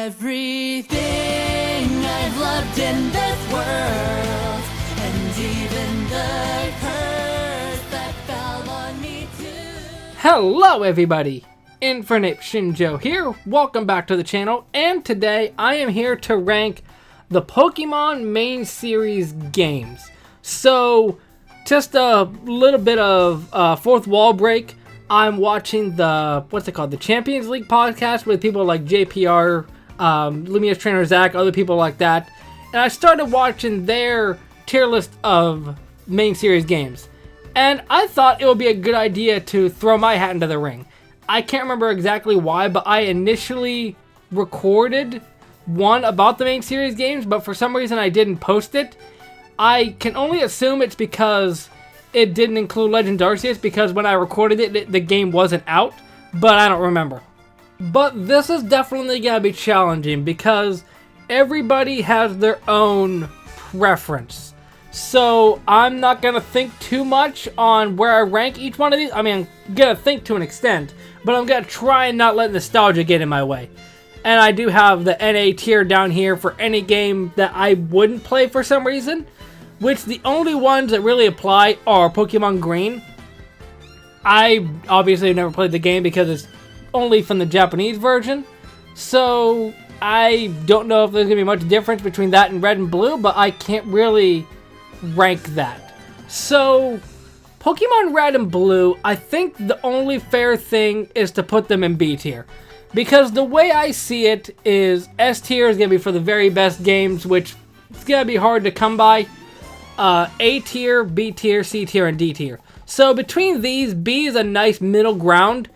Everything I've loved in this world, and even the curse that fell on me too. Hello everybody, Infinite Shinjo here, welcome back to the channel, and today I am here to rank the Pokemon main series games. So, just a little bit of fourth wall break. I'm watching the Champions League podcast with people like JPR, Lumia's trainer Zach, other people like that. And I started watching their tier list of main series games. And I thought it would be a good idea to throw my hat into the ring. I can't remember exactly why, but I initially recorded one about the main series games, but for some reason I didn't post it. I can only assume it's because it didn't include Legends Arceus, because when I recorded it, the game wasn't out, but I don't remember. But this is definitely going to be challenging because everybody has their own preference. So I'm not going to think too much on where I rank each one of these. I mean, I'm going to think to an extent, but I'm going to try and not let nostalgia get in my way. And I do have the NA tier down here for any game that I wouldn't play for some reason, which the only ones that really apply are Pokemon Green. I obviously have never played the game because it's only from the Japanese version, so I don't know if there's going to be much difference between that and Red and Blue, but I can't really rank that. So, Pokemon Red and Blue, I think the only fair thing is to put them in B tier. Because the way I see it is S tier is going to be for the very best games, which is going to be hard to come by. A tier, B tier, C tier, and D tier. So between these, B is a nice middle ground.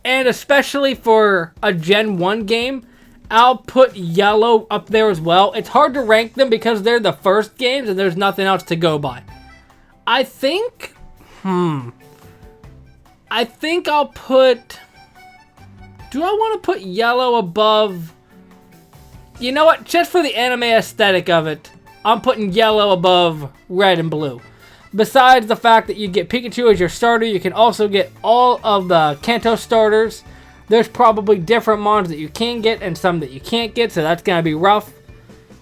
And especially for a Gen 1 game, I'll put Yellow up there as well. It's hard to rank them because they're the first games and there's nothing else to go by. I think I'll put... Do I want to put Yellow above... You know what? Just for the anime aesthetic of it, I'm putting Yellow above Red and Blue. Besides the fact that you get Pikachu as your starter, you can also get all of the Kanto starters. There's probably different mons that you can get and some that you can't get, so that's going to be rough.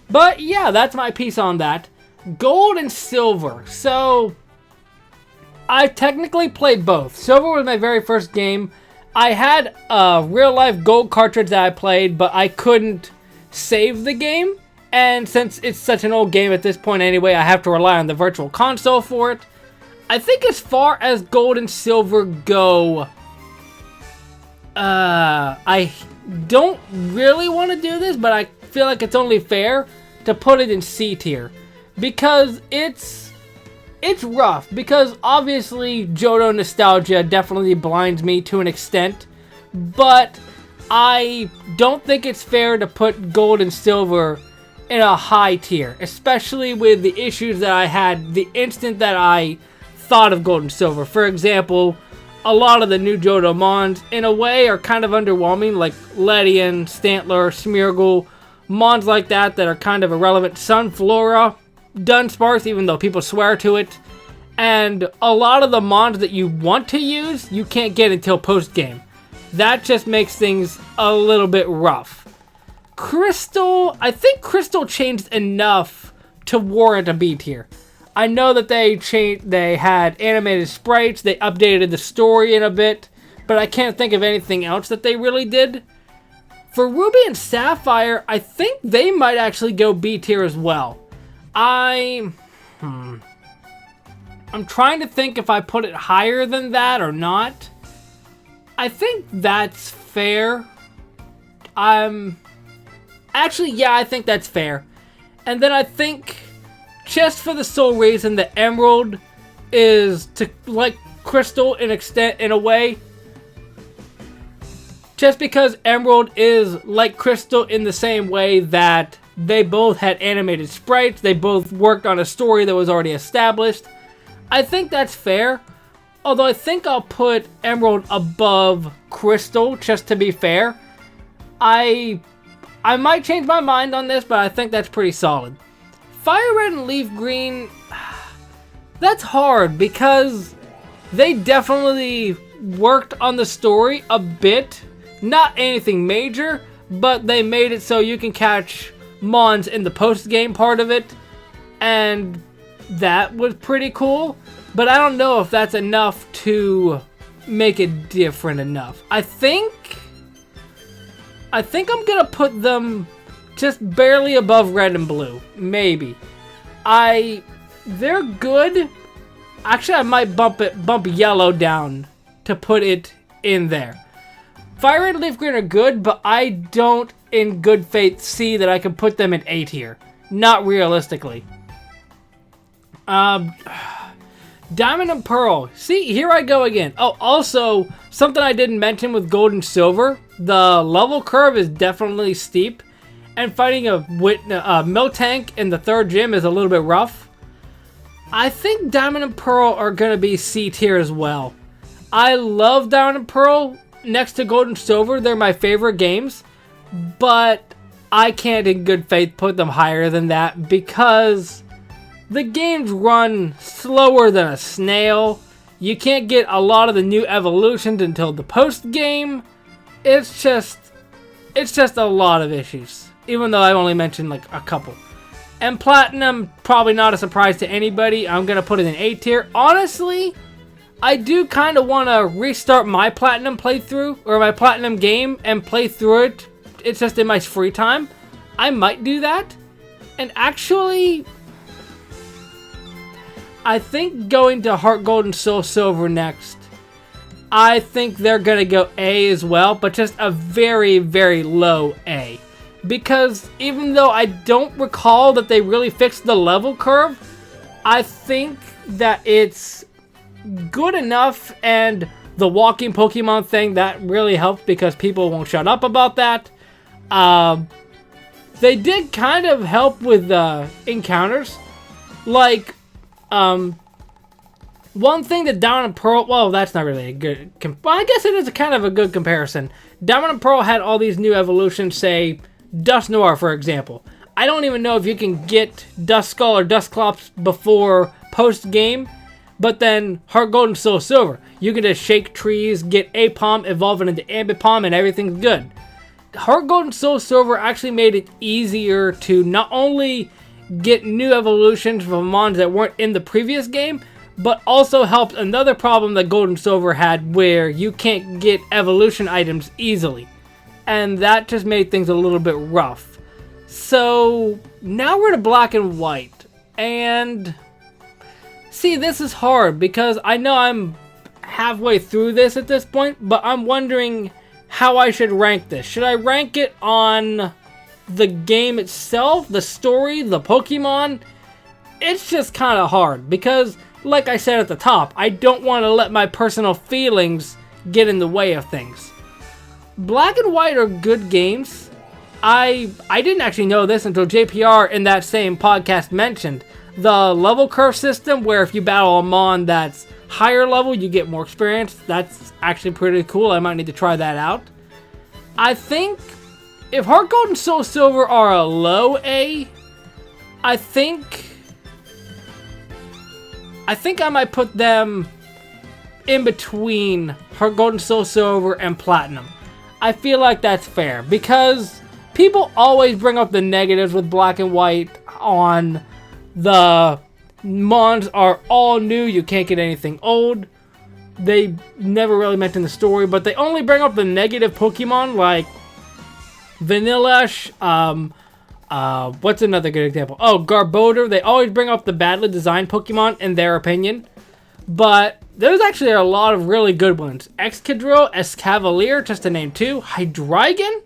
But yeah, that's my piece on that. Gold and Silver. So, I technically played both. Silver was my very first game. I had a real-life Gold cartridge that I played, but I couldn't save the game. And since it's such an old game at this point anyway, I have to rely on the virtual console for it. I think as far as Gold and Silver go, I don't really want to do this, but I feel like it's only fair to put it in C tier. Because it's rough. Because obviously Johto nostalgia definitely blinds me to an extent. But I don't think it's fair to put Gold and Silver in a high tier, especially with the issues that I had the instant that I thought of Gold and Silver. For example, a lot of the new Johto mons, in a way, are kind of underwhelming, like Ledian, Stantler, Smeargle, mons like that are kind of irrelevant. Sunflora, Dunsparce, even though people swear to it, and a lot of the mons that you want to use, you can't get until post-game. That just makes things a little bit rough. Crystal, I think Crystal changed enough to warrant a B tier. I know that they had animated sprites, they updated the story in a bit, but I can't think of anything else that they really did. For Ruby and Sapphire, I think they might actually go B tier as well. I'm trying to think if I put it higher than that or not. I think that's fair. Actually, yeah, I think that's fair. And then I think, just for the sole reason that Emerald is like Crystal in a way, just because Emerald is like Crystal in the same way that they both had animated sprites, they both worked on a story that was already established, I think that's fair. Although I think I'll put Emerald above Crystal, just to be fair. I might change my mind on this, but I think that's pretty solid. Fire Red and Leaf Green, that's hard because they definitely worked on the story a bit Not anything major, but they made it so you can catch Mons in the post-game part of it, and that was pretty cool. But I don't know if that's enough to make it different enough. I think I'm gonna put them just barely above red and blue, maybe. They're good. Actually, I might bump yellow down to put it in there. Fire Red and Leaf Green are good, but I don't, in good faith, see that I can put them in A tier. Not realistically. Diamond and Pearl. See, here I go again. Oh, also, something I didn't mention with Gold and Silver. The level curve is definitely steep. And fighting a Miltank in the third gym is a little bit rough. I think Diamond and Pearl are going to be C tier as well. I love Diamond and Pearl. Next to Gold and Silver, they're my favorite games. But I can't in good faith put them higher than that because the games run slower than a snail. You can't get a lot of the new evolutions until the post game. It's just a lot of issues. Even though I only mentioned like a couple. And Platinum, probably not a surprise to anybody. I'm going to put it in A tier. Honestly, I do kind of want to restart my Platinum playthrough, or my Platinum game, and play through it. It's just in my free time. I might do that. And actually, I think going to Heart Gold and Soul Silver next. I think they're going to go A as well, but just a very, very low A. Because even though I don't recall that they really fixed the level curve, I think that it's good enough, and the walking Pokemon thing, that really helped because people won't shut up about that. They did kind of help with encounters. Like, one thing that Diamond and Pearl, well, that's not really a good, I guess it is a kind of a good comparison. Diamond and Pearl had all these new evolutions, say, Dusknoir, for example. I don't even know if you can get Duskull or Dusclops before post-game, but then Heart Gold and Soul Silver. You can just shake trees, get Apom, evolve it into Ambipom, and everything's good. Heart Gold and Soul Silver actually made it easier to not only get new evolutions from Mons that weren't in the previous game, but also helped another problem that Gold and Silver had where you can't get evolution items easily. And that just made things a little bit rough. So now we're to Black and White. And see, this is hard because I know I'm halfway through this at this point, but I'm wondering how I should rank this. Should I rank it on the game itself, the story, the Pokemon? It's just kind of hard because, like I said at the top, I don't want to let my personal feelings get in the way of things. Black and White are good games. I didn't actually know this until JPR in that same podcast mentioned the level curve system, where if you battle a Mon that's higher level, you get more experience. That's actually pretty cool. I might need to try that out. I think if Heart Gold and Soul Silver are a low A, I think I might put them in between Heart Gold and Soul Silver and Platinum. I feel like that's fair because people always bring up the negatives with Black and White on the Mons are all new, you can't get anything old. They never really mention the story, but they only bring up the negative Pokemon like Vanillush, what's another good example? Oh, Garbodor. They always bring up the badly designed Pokemon in their opinion. But there's actually a lot of really good ones. Excadrill, Escavalier, just to name two. Hydreigon?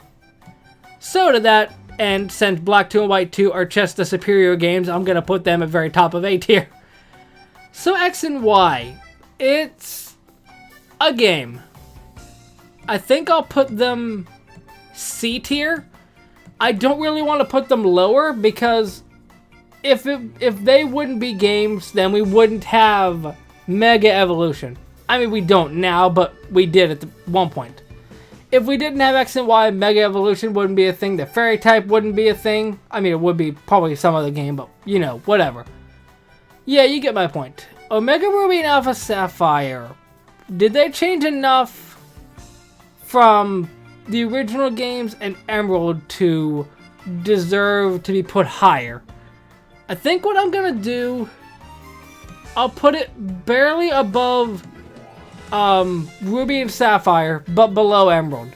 So to that, and since Black 2 and White 2 are just the superior games, I'm going to put them at very top of A tier. So X and Y. It's a game. I think I'll put them C tier. I don't really want to put them lower because if they wouldn't be games, then we wouldn't have Mega Evolution. I mean, we don't now, but we did at one point. If we didn't have X and Y, Mega Evolution wouldn't be a thing. The Fairy type wouldn't be a thing. I mean, it would be probably some other game, but, you know, whatever. Yeah, you get my point. Omega Ruby and Alpha Sapphire. Did they change enough from the original games and Emerald to deserve to be put higher. I think what I'm gonna do, I'll put it barely above Ruby and Sapphire, but below Emerald.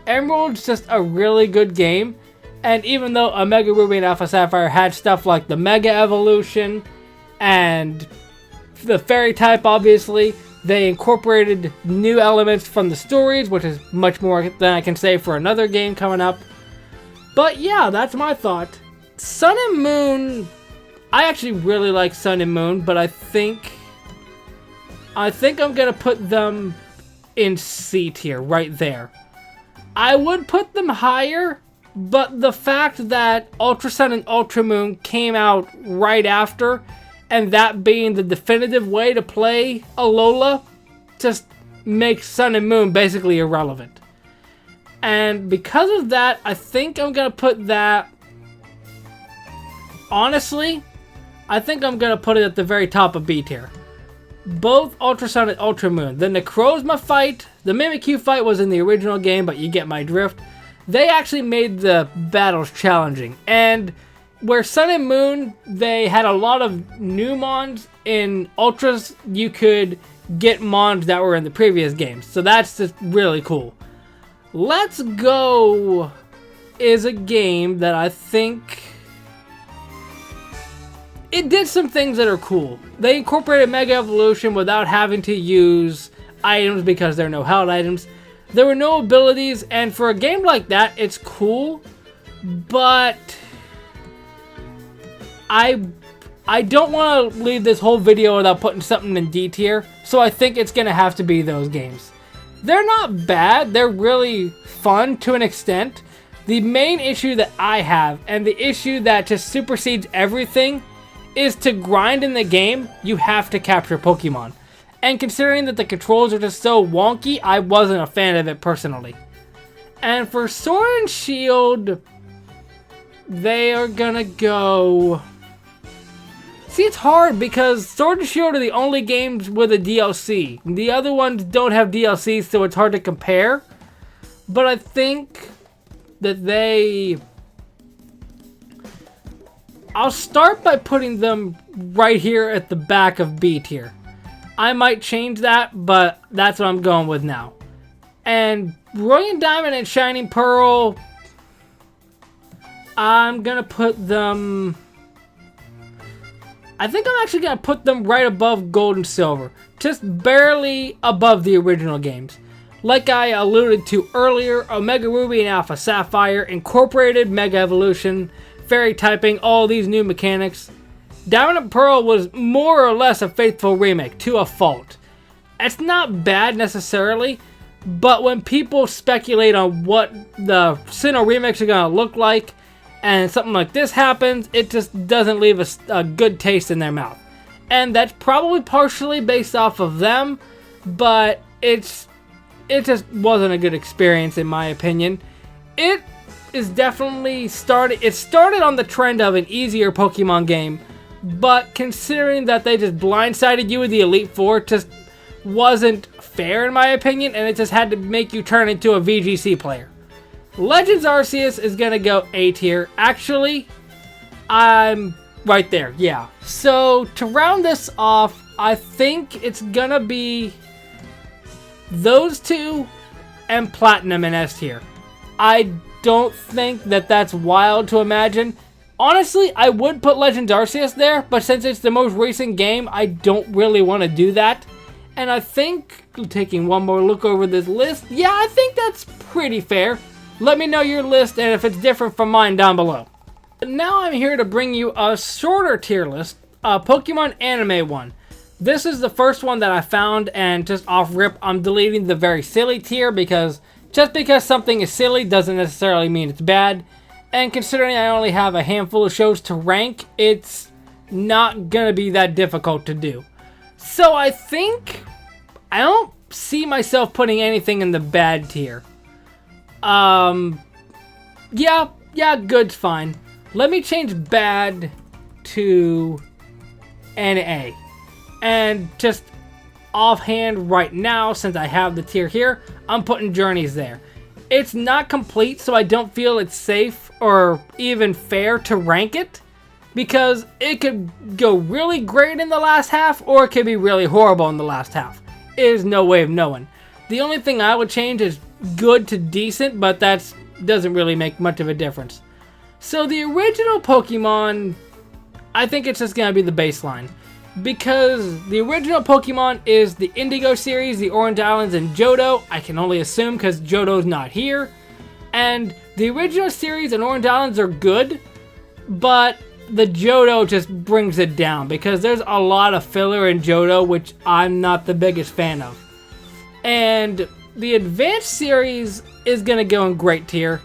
Emerald's just a really good game, and even though Omega Ruby and Alpha Sapphire had stuff like the Mega Evolution and the Fairy type, obviously, they incorporated new elements from the stories, which is much more than I can say for another game coming up. But yeah, that's my thought. Sun and Moon, I actually really like Sun and Moon, but I think I'm gonna put them in C tier, right there. I would put them higher, but the fact that Ultra Sun and Ultra Moon came out right after, and that being the definitive way to play Alola, just makes Sun and Moon basically irrelevant. And because of that, I think I'm gonna put that, honestly, I think I'm gonna put it at the very top of B tier. Both Ultra Sun and Ultra Moon. The Necrozma fight, the Mimikyu fight was in the original game, but you get my drift. They actually made the battles challenging. And where Sun and Moon, they had a lot of new mons, in Ultras, you could get mons that were in the previous games. So that's just really cool. Let's Go is a game that I think it did some things that are cool. They incorporated Mega Evolution without having to use items because there are no held items. There were no abilities, and for a game like that, it's cool, but I don't want to leave this whole video without putting something in D tier, so I think it's going to have to be those games. They're not bad, they're really fun to an extent. The main issue that I have, and the issue that just supersedes everything, is to grind in the game, you have to capture Pokemon. And considering that the controls are just so wonky, I wasn't a fan of it personally. And for Sword and Shield, they are gonna go... See, it's hard because Sword and Shield are the only games with a DLC. The other ones don't have DLCs, so it's hard to compare. But I think that they... I'll start by putting them right here at the back of B tier. I might change that, but that's what I'm going with now. And Brilliant Diamond and Shining Pearl, I'm gonna put them... I think I'm actually gonna put them right above Gold and Silver. Just barely above the original games. Like I alluded to earlier, Omega Ruby and Alpha Sapphire incorporated Mega Evolution, Fairy typing, all these new mechanics. Diamond and Pearl was more or less a faithful remake, to a fault. It's not bad necessarily, but when people speculate on what the Sinnoh remakes are going to look like, and something like this happens, it just doesn't leave a good taste in their mouth. And that's probably partially based off of them, but it just wasn't a good experience in my opinion. It is definitely started on the trend of an easier Pokemon game, but considering that they just blindsided you with the Elite Four, it just wasn't fair in my opinion, and it just had to make you turn into a VGC player. Legends Arceus is gonna go A tier. Actually, I'm right there, yeah. So to round this off, I think it's gonna be those two and Platinum in S tier. I don't think that that's wild to imagine. Honestly, I would put Legends Arceus there, but since it's the most recent game, I don't really want to do that. And I think, taking one more look over this list, yeah, I think that's pretty fair. Let me know your list and if it's different from mine down below. But now I'm here to bring you a shorter tier list, a Pokemon anime one. This is the first one that I found, and just off rip, I'm deleting the very silly tier because just because something is silly doesn't necessarily mean it's bad. And considering I only have a handful of shows to rank, it's not gonna be that difficult to do. So I think I don't see myself putting anything in the bad tier. Yeah, good's fine. Let me change bad to an A. And just offhand right now, since I have the tier here, I'm putting Journeys there. It's not complete, so I don't feel it's safe or even fair to rank it, because it could go really great in the last half or it could be really horrible in the last half. There's no way of knowing. The only thing I would change is good to decent, but that doesn't really make much of a difference. So the original Pokemon, I think it's just going to be the baseline. Because the original Pokemon is the Indigo series, the Orange Islands, and Johto. I can only assume because Johto's not here. And the original series and Orange Islands are good, but the Johto just brings it down because there's a lot of filler in Johto, which I'm not the biggest fan of. And the Advanced series is going to go in great tier.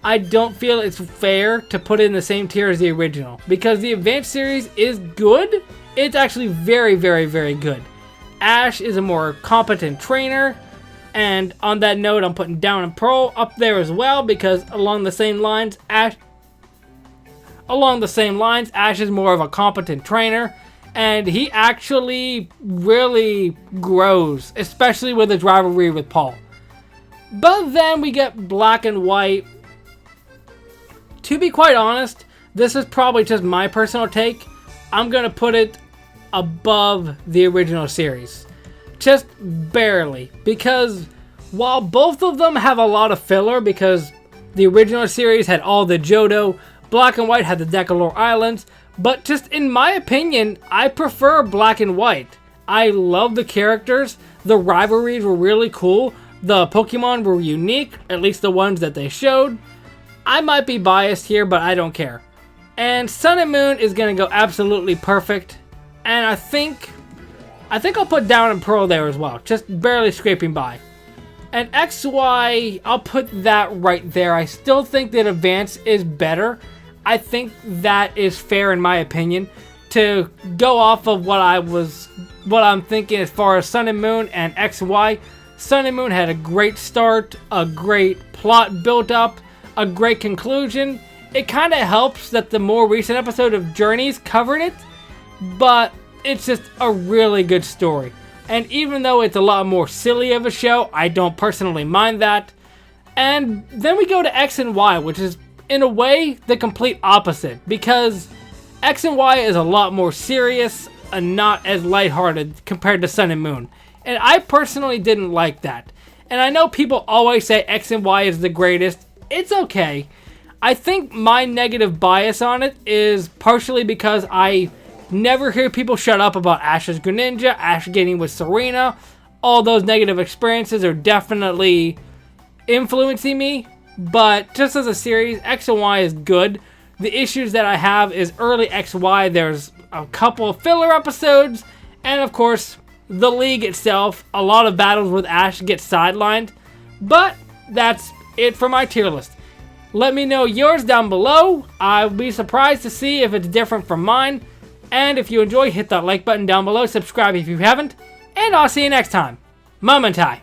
I don't feel it's fair to put it in the same tier as the original because the Advanced series is good. It's actually very, very, very good. Ash is a more competent trainer. And on that note, I'm putting Down and Pearl up there as well because along the same lines, Ash is more of a competent trainer. And he actually really grows, especially with his rivalry with Paul. But then we get Black and White. To be quite honest, this is probably just my personal take. I'm going to put it above the original series. Just barely. Because while both of them have a lot of filler, because the original series had all the Johto, Black and White had the Decalore Islands, but just in my opinion, I prefer Black and White. I love the characters. The rivalries were really cool. The Pokemon were unique, at least the ones that they showed. I might be biased here, but I don't care. And Sun and Moon is going to go absolutely perfect. And I think I'll put Down and Pearl there as well. Just barely scraping by. And XY, I'll put that right there. I still think that Advance is better. I think that is fair in my opinion. To go off of what I'm thinking as far as Sun and Moon and XY. Sun and Moon had a great start, a great plot built up, a great conclusion. It kind of helps that the more recent episode of Journeys covered it, but it's just a really good story. And even though it's a lot more silly of a show, I don't personally mind that. And then we go to X and Y, which is in a way the complete opposite, because X and Y is a lot more serious and not as lighthearted compared to Sun and Moon. And I personally didn't like that. And I know people always say X and Y is the greatest. It's okay. I think my negative bias on it is partially because I never hear people shut up about Ash's Greninja, Ash getting with Serena. All those negative experiences are definitely influencing me. But just as a series, X and Y is good. The issues that I have is early XY. There's a couple of filler episodes. And of course, the league itself. A lot of battles with Ash get sidelined. But that's it for my tier list. Let me know yours down below. I'll be surprised to see if it's different from mine. And if you enjoy, hit that like button down below. Subscribe if you haven't. And I'll see you next time. Momentai.